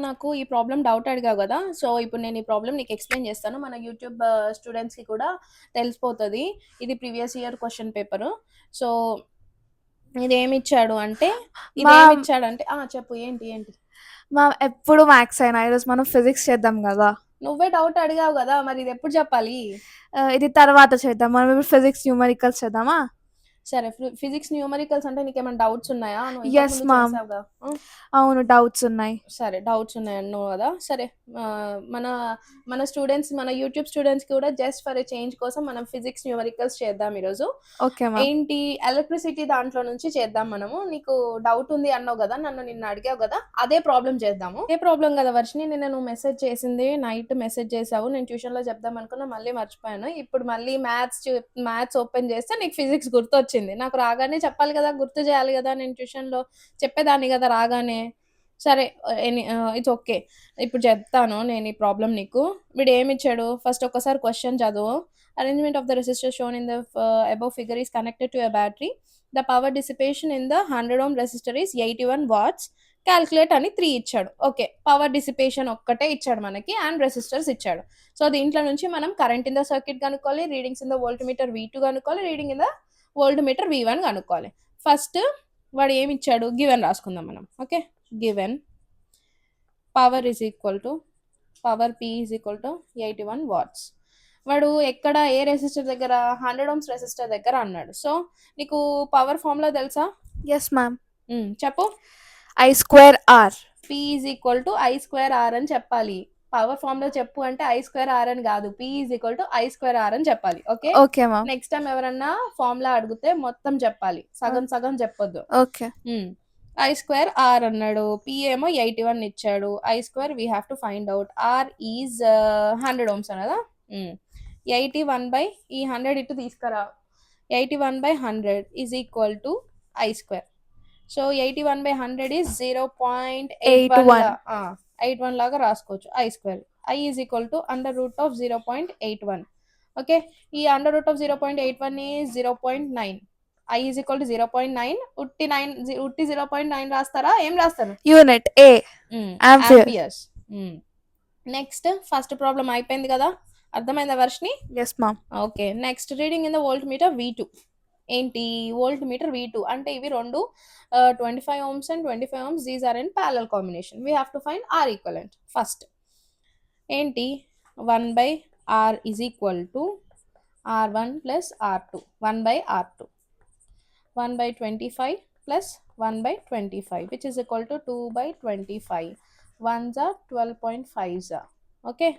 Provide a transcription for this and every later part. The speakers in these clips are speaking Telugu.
నాకు ఈ ప్రాబ్లమ్ డౌట్ అడిగావు కదా! సో, ఇప్పుడు నేను ఈ ప్రాబ్లమ్ నీకు ఎక్స్‌ప్లెయిన్ చేస్తాను. మన యూట్యూబ్ స్టూడెంట్స్‌కి కూడా తెలిసిపోతది. ఇది previous year question paper. So, ఇదేమిచ్చాడు అంటే మ్యామ్ చెప్పు ఏంటి? మ్యామ్ ఎప్పుడు మ్యాథ్స్ అయినా ఈరోజు మనం ఫిజిక్స్ చేద్దాం కదా! నువ్వే డౌట్ అడిగావు గదా! మరి ఇదెప్పుడు చెప్పాలి? ఇది తర్వాత చేద్దాం. మనం ఇప్పుడు ఫిజిక్స్ న్యూమరికల్స్ చేద్దామా? సరే. ఫిజిక్స్ న్యూమరికల్స్ అంటే నీకేమైనా డౌట్స్ ఉన్నాయా? నువ్వు ఇంతకు యెస్ ముందు మ్యామ్. చేసావుగా. అవును. డౌట్స్ ఉన్నాయి. సరే. డౌట్స్ ఉన్నాయన్నావు గదా! సరే. మన మన స్టూడెంట్స్ మన యూట్యూబ్ స్టూడెంట్స్‌కి కూడా జస్ట్ ఫర్ ఎ చేంజ్ కోసం మనం ఫిజిక్స్ న్యూమరికల్స్ చేద్దాం ఈరోజు. Okay ma'am. ఏంటి ఎలక్ట్రిసిటీ దాంట్లో నుంచి చేద్దాం మనము. నీకు డౌట్ ఉంది అన్నావు గదా! నిన్న అడిగావు గదా! అదే ప్రాబ్లమ్ చేద్దాము. అదే ప్రాబ్లమ్ గదా వర్షిని నిన్న నువ్వు మెసేజ్ చేసింది. నైట్ మెసేజ్ చేసావు. నేను ట్యూషన్‌లో చెప్దాం అనుకున్నా. మళ్ళీ మర్చిపోయాను. ఇప్పుడు మళ్ళీ మ్యాథ్స్ ఓపెన్ చేస్తే నీకు ఫిజిక్స్ గుర్తొచ్చింది. నాకు రాగానే చెప్పాలి గదా! గుర్తు చేయాలి గదా! నేను ట్యూషన్‌లో చెప్పేదాన్ని గదా రాగానే. సరే. It's okay. ఇప్పుడు చెప్తాను నేను ఈ ప్రాబ్లమ్ నీకు. వీడేమిచ్చాడు ఫస్ట్ ఒక్కసారి క్వెషన్ చదువు. Arrangement of the resistor shown in the above figure is connected to a battery. The power dissipation in the 100 ohm resistor is 81 watts. Calculate అని 3 ఇచ్చాడు. ఓకే. పవర్ డిసిపేషన్ ఒక్కటే ఇచ్చాడు మనకి అండ్ రెసిస్టర్స్ ఇచ్చాడు. సో, దీంట్లో నుంచి మనం కరెంట్ ఇన్ ద సర్క్యూట్ కనుక్కోవాలి. Readings in the voltmeter V2 కనుక్కోవాలి. Reading in the voltmeter V1 కనుక్కోవాలి. ఫస్ట్ వాడు ఏమిచ్చాడు గివెన్ రాసుకుందాం మనం. ఓకే. Given power P is equal to 81 watts. వాడు ఎక్కడ ఏ రెసిస్టర్ దగ్గర 100 ఓమ్స్ రెసిస్టర్ దగ్గర అన్నాడు. సో, నీకు పవర్ ఫార్ములా తెలుసా? Yes ma'am. చెప్పు. I²R. P is equal to I²R అని చెప్పాలి. పవర్ ఫార్ములా చెప్పు అంటే I²R అని కాదు. P is equal to I²R అని చెప్పాలి. Okay. Okay ma'am. Next time ఎవరన్నా ఫార్ములా అడిగితే మొత్తం చెప్పాలి. సగం చెప్పొద్దు. ఓకే. I²R అన్నాడు. P ఏమో 81 ఇచ్చాడు. I² we have to find out. R is 100 ohms కదా. 81 by ఈ 100 ఇటు తీసుకురా. 81 by 100 is equal to I². So 81 by 100 is 0.81 81 లాగా రాసుకోవచ్చు. I². I is equal to under root of 0.81. Okay. ఈ under root of 0.81 is 0.9. I is equal to 0.9. ఉట్టి 0.9 రాస్తారా? ఏం రాస్తారు? Unit A. Amperes. Next first problem అయిపోయింది కదా. అర్థమైందా Varshini? Yes ma'am. Okay. Next reading in the voltmeter V2. ఏంటి వోల్ట్‌మీటర్ V2 అంటే ఇవి రెండు 25 ohms and 25 ohms. These are in parallel combination. We have to find R equivalent first. ఏంటి 1 by R is equal to R1 plus R2. 1 by R2. 1 by 25 plus 1 by 25 which is equal to 2 by 25. 1s are 12.5s are. Okay.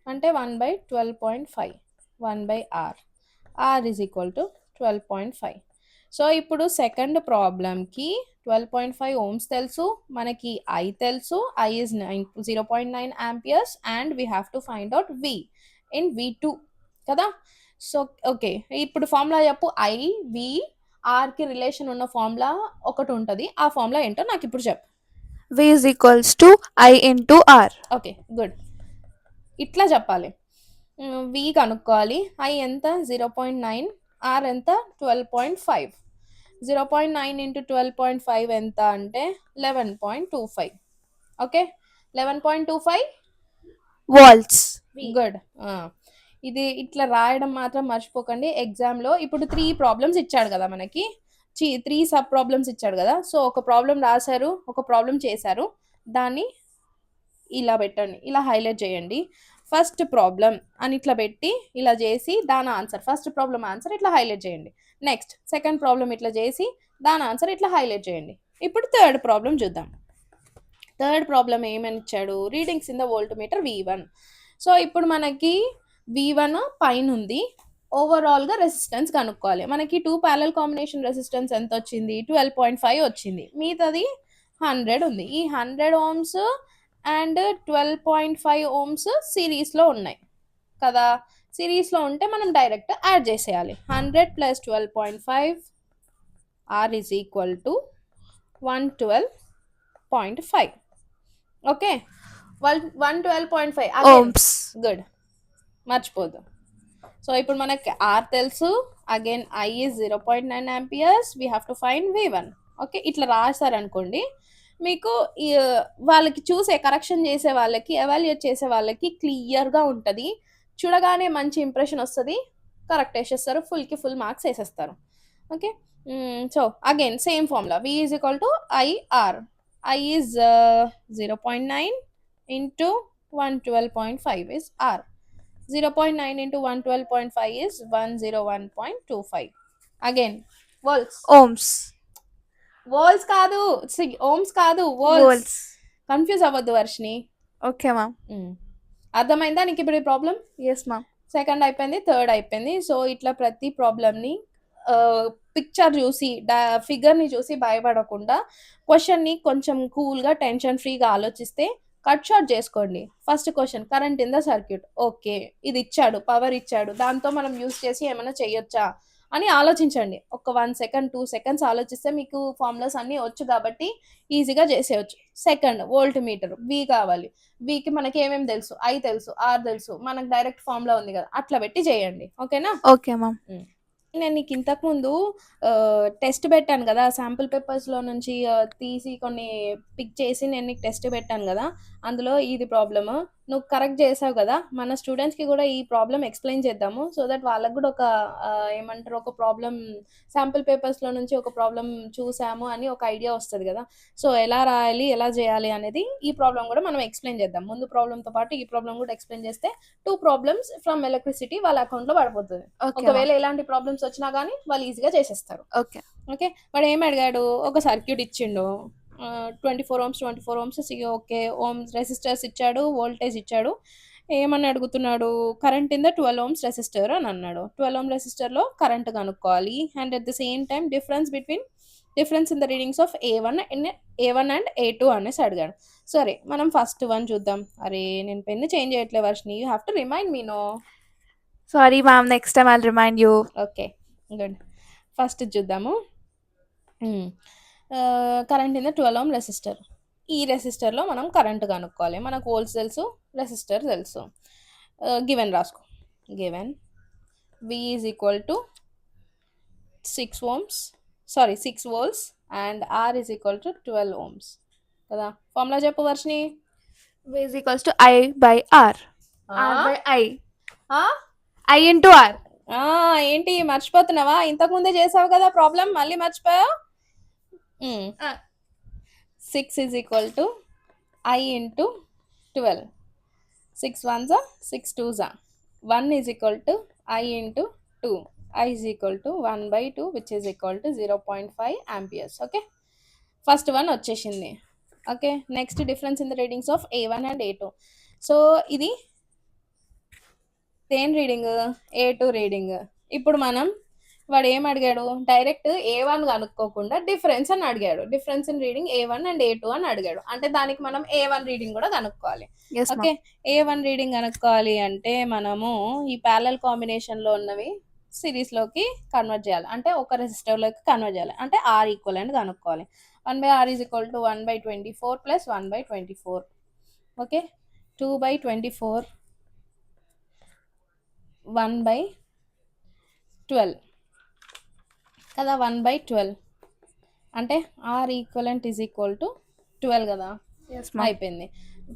అంటే 1 by 12.5. 1 by R. R is equal to 12.5. So ఇప్పుడు సెకండ్ ప్రాబ్లంకి 12.5 ohms తెలుసు, మనకి I తెలుసు. I is 0.9 amperes and we have to find out V in V2 కదా. So okay. ఇప్పుడు ఫార్ములా చెప్పు. I, V, Rకి రిలేషన్ ఉన్న ఫార్ములా ఒకటి ఉంటుంది. ఆ ఫార్ములా ఏంటో నాకు ఇప్పుడు చెప్పు. V is equals to I into R. Okay. Good. ఇట్లా చెప్పాలి. V కనుక్కోవాలి. I ఎంత 0.9. R ఎంత 12.5. 0.9 into 12.5 ఎంత అంటే 11.25. ఓకే. 11.25 వాల్ట్స్. గుడ్. ఇది ఇట్లా రాయడం మాత్రం మర్చిపోకండి ఎగ్జామ్లో. ఇప్పుడు 3 ప్రాబ్లమ్స్ ఇచ్చాడు కదా మనకి. 3 సబ్ ప్రాబ్లమ్స్ ఇచ్చాడు కదా. సో ఒక ప్రాబ్లం రాశారు, ఒక ప్రాబ్లం చేశారు. దాన్ని ఇలా పెట్టండి, ఇలా హైలైట్ చేయండి. ఫస్ట్ ప్రాబ్లం అని ఇట్లా పెట్టి ఇలా చేసి దాని ఆన్సర్, ఫస్ట్ ప్రాబ్లం ఆన్సర్ ఇట్లా హైలైట్ చేయండి. నెక్స్ట్ సెకండ్ ప్రాబ్లం ఇట్లా చేసి దాని ఆన్సర్ ఇట్లా హైలైట్ చేయండి. ఇప్పుడు థర్డ్ ప్రాబ్లం చూద్దాం. థర్డ్ ప్రాబ్లం ఏమని ఇచ్చాడు? Readings in the voltmeter V1. So ఇప్పుడు మనకి V1 పైన ఉంది. ఓవరాల్గా రెసిస్టెన్స్ కనుక్కోవాలి. మనకి 2 ప్యారలల్ కాంబినేషన్ రెసిస్టెన్స్ ఎంత వచ్చింది? 12.5 వచ్చింది. మిగతాది 100 ఉంది. ఈ 100 ohms అండ్ 12.5 ohms సిరీస్లో ఉన్నాయి కదా. సిరీస్లో ఉంటే మనం డైరెక్ట్ యాడ్ చేసేయాలి. 100 + 12.5 R is equal to 112.5. Okay. 112.5 ohms. Good. మర్చిపోదు. సో ఇప్పుడు మనకి R తెలుసు. Again I is 0.9 amperes. We have to find V1. Okay. ఇట్లా రాశారనుకోండి మీకు వాళ్ళకి చూసే కరెక్షన్ చేసే వాళ్ళకి, ఎవాల్యుయేట్ చేసే వాళ్ళకి క్లియర్‌గా ఉంటది. చూడగానే మంచి ఇంప్రెషన్ వస్తది. కరెక్ట్ ఏసేస్తారు. ఫుల్‌కి ఫుల్ మార్క్స్ ఏసేస్తారు. Okay. So, again same formula V is equal to IR. I is 0.9 into 112.5 is R. 0.9 into 112.5 is 101.25. Again, volts. Ohms. Volts కాదు, ఓమ్స్ కాదు, వోల్స్. Volts. కన్ఫ్యూజ్ అవ్వద్దు వర్షిని. Okay, ma'am. అర్థమైందా నీకు ఇప్పుడు ఈ ప్రాబ్లం? Yes, ma'am. సెకండ్ అయిపోయింది, థర్డ్ అయిపోయింది. సో ఇట్లా ప్రతి ప్రాబ్లమ్ని పిక్చర్ చూసి ఫిగర్ని చూసి భయపడకుండా క్వశ్చన్ని కొంచెం కూల్గా టెన్షన్ ఫ్రీగా ఆలోచిస్తే కట్ షార్ట్ చేసుకోండి. First question, current in the circuit. Okay, ఇది ఇచ్చాడు, పవర్ ఇచ్చాడు, దాంతో మనం యూస్ చేసి ఏమైనా చేయొచ్చా అని ఆలోచించండి. ఒక 1 సెకండ్ 2 సెకండ్స్ ఆలోచిస్తే మీకు ఫార్ములాస్ అన్నీ వచ్చు కాబట్టి ఈజీగా చేసేయచ్చు. Second, volt meter. వి కావాలి. వికి మనకి ఏమేమి తెలుసు? ఐ తెలుసు, ఆర్ తెలుసు, మనకు డైరెక్ట్ ఫార్ములా ఉంది కదా, అట్లా పెట్టి చేయండి. ఓకేనా? Okay, ma'am. నేను నీకు ఇంతకుముందు టెస్ట్ పెట్టాను కదా, శాంపుల్ పేపర్స్లో నుంచి తీసి కొన్ని పిక్ చేసి నేను నీకు టెస్ట్ పెట్టాను కదా, అందులో ఇది ప్రాబ్లమ్ నువ్వు కరెక్ట్ చేసావు కదా. మన స్టూడెంట్స్కి కూడా ఈ ప్రాబ్లం ఎక్స్ప్లెయిన్ చేద్దాము, సో దట్ వాళ్ళకు కూడా ఒక ఏమంటారు, ఒక ప్రాబ్లం శాంపుల్ పేపర్స్లో నుంచి ఒక ప్రాబ్లం చూసాము అని ఒక ఐడియా వస్తుంది కదా. సో ఎలా రాయాలి, ఎలా చేయాలి అనేది ఈ ప్రాబ్లం కూడా మనం ఎక్స్ప్లెయిన్ చేద్దాం. ముందు ప్రాబ్లంతో పాటు ఈ ప్రాబ్లం కూడా ఎక్స్ప్లెయిన్ చేస్తే 2 ప్రాబ్లమ్స్ ఫ్రమ్ ఎలక్ట్రిసిటీ వాళ్ళ అకౌంట్లో పడిపోతుంది. Okay, ఒకవేళ ఎలాంటి ప్రాబ్లమ్స్ వచ్చినా కానీ వాళ్ళు ఈజీగా చేసేస్తారు. okay. ఓకే. వాడు ఏం అడిగాడు, ఒక సర్క్యూట్ ఇచ్చిండు, 24 ohms. ఓకే, ఓమ్స్ రెసిస్టర్స్ ఇచ్చాడు, వోల్టేజ్ ఇచ్చాడు. ఏమని అడుగుతున్నాడు, current in the 12 ohms resistor అని అన్నాడు. 12 ohm రెసిస్టర్లో కరెంట్ కనుక్కోవాలి and at the same time difference in the readings of A1 and A2 అనేసి అడిగాడు. సరే, మనం ఫస్ట్ వన్ చూద్దాం. అరే నేను పెన్ను చేంజ్ చేయట్లే Varshini, you have to remind me. No. Sorry, ma'am. Next time I'll remind you. Okay, good. First చూద్దాము. Current in the 12 ohm resistor. ఈ రెసిస్టర్లో మనం కరెంట్ కనుక్కోవాలి. మనకు వోల్ట్స్ తెలుసు, రెసిస్టర్ తెలుసు. గివెన్ రాసుకో. Given V is equal to 6 volts and R is equal to 12 ohms కదా. ఫార్ములా చెప్పు Varshini. V is equals to I by R. R by I. I into R. ఏంటి మర్చిపోతున్నావా? ఇంతకుముందే చేసావు కదా ప్రాబ్లం, మళ్ళీ మర్చిపోయావు. 6 is equal to I into 12. 6 1s 6 2s. 1 is equal to I into 2. I is equal to 1/2 which is equal to 0.5 amperes. Okay, first one వచ్చేసింది. Okay, next difference in the readings of A1 and A2. So ఇది దేని రీడింగ్? A2 reading. ఇప్పుడు మనం వాడు ఏం అడిగాడు, డైరెక్ట్ A1 కనుక్కోకుండా డిఫరెన్స్ అని అడిగాడు. Difference in reading A1 and A2 అని అడిగాడు. అంటే దానికి మనం A1 రీడింగ్ కూడా కనుక్కోవాలి. Yes, ఓకే, A1 రీడింగ్ కనుక్కోవాలి అంటే మనము ఈ ప్యారలల్ కాంబినేషన్లో ఉన్నవి సిరీస్లోకి కన్వర్ట్ చేయాలి, అంటే ఒక రెసిస్టర్లోకి కన్వర్ట్ చేయాలి, అంటే R ఈక్వలెంట్ కనుక్కోవాలి. 1/R is equal to 1/24 plus 1/24. Okay, 2/24 1/12 కదా. 1/12 అంటే R equivalent is equal to 12 కదా. Yes, ma'am. అయిపోయింది.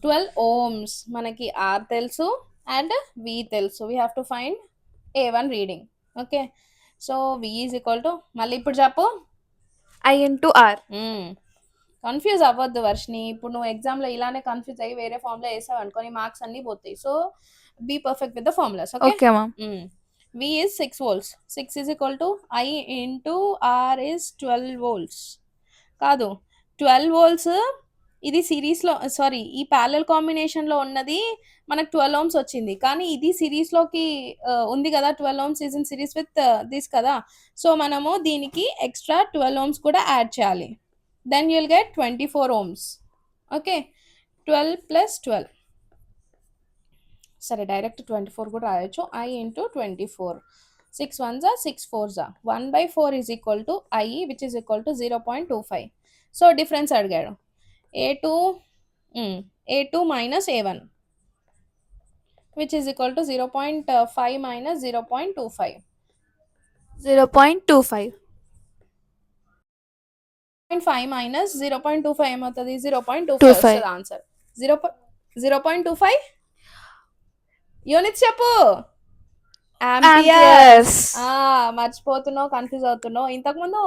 12 ohms. మనకి R తెలుసు అండ్ V తెలుసు. We have to find A1 reading. Okay, so V is equal to, మళ్ళీ ఇప్పుడు చెప్పు, I into R. కన్ఫ్యూజ్ అవ్వద్దు వర్షిని. ఇప్పుడు నువ్వు ఎగ్జామ్లో ఇలానే కన్ఫ్యూజ్ అయ్యి వేరే ఫార్ములా వేసావు అనుకోని మార్క్స్ అన్నీ పోతాయి. So be perfect with the formulas. Okay, Okay, ma'am. V is 6 volts. 6 is equal to I into R is 12 volts. కాదు, 12 volts ఇది సిరీస్లో, సారీ ఈ ప్యారలల్ కాంబినేషన్లో ఉన్నది మనకు 12 ohms వచ్చింది, కానీ ఇది సిరీస్లోకి ఉంది కదా. 12 ohms is in series with this కదా. సో మనము దీనికి ఎక్స్ట్రా 12 ohms కూడా యాడ్ చేయాలి. Then you'll get 24 ohms. Okay, 12 plus 12. సరే, డైరెక్ట్ 24 కూడా రాయొచ్చు. I into 24. 6 1s 6 4s. 1/4 is equal to I which is equal to 0.25. So difference అడిగాడు. A2 minus A1 which is equal to 0.5 minus 0.25. 0.25. 5 minus 0.25 ఏమవుతుంది? 0.25 25. వస్తుంది ఆన్సర్. 0.25 యూనిట్స్ చెప్పు. ఆంపియర్స్. Amperes. మర్చిపోతున్నావు, కన్ఫ్యూజ్ అవుతున్నావు. ఇంతకుముందు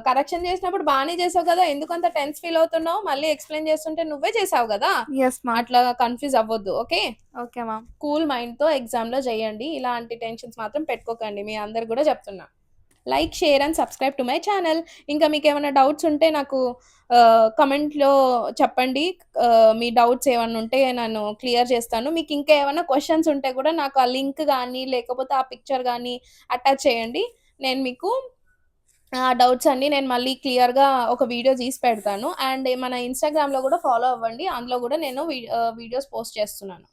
కరెక్షన్ చేసినప్పుడు బాగానే చేసావు కదా, ఎందుకంత టెన్స్ ఫీల్ అవుతున్నావు? మళ్ళీ ఎక్స్ప్లెయిన్ చేస్తుంటే నువ్వే చేసావు కదా, Yes, ma'am. అట్లా కన్ఫ్యూజ్ అవ్వద్దు. Okay, Okay, ma'am. కూల్ మైండ్తో ఎగ్జామ్లో చేయండి. ఇలాంటి టెన్షన్స్ మాత్రం పెట్టుకోకండి. మీ అందరు కూడా చెప్తున్నా. Like, share and subscribe to my channel. ఇంకా మీకు ఏమైనా డౌట్స్ ఉంటే నాకు కమెంట్లో చెప్పండి. మీ డౌట్స్ ఏమైనా ఉంటే నేను క్లియర్ చేస్తాను. మీకు ఇంకా ఏమైనా క్వశ్చన్స్ ఉంటే కూడా నాకు ఆ లింక్ కానీ లేకపోతే ఆ పిక్చర్ కానీ అటాచ్ చేయండి. నేను మీకు ఆ డౌట్స్ అన్నీ నేను మళ్ళీ క్లియర్గా ఒక వీడియో తీసి పెడతాను. అండ్ మన ఇన్స్టాగ్రామ్లో కూడా ఫాలో అవ్వండి, అందులో కూడా నేను వీడియోస్ పోస్ట్ చేస్తున్నాను.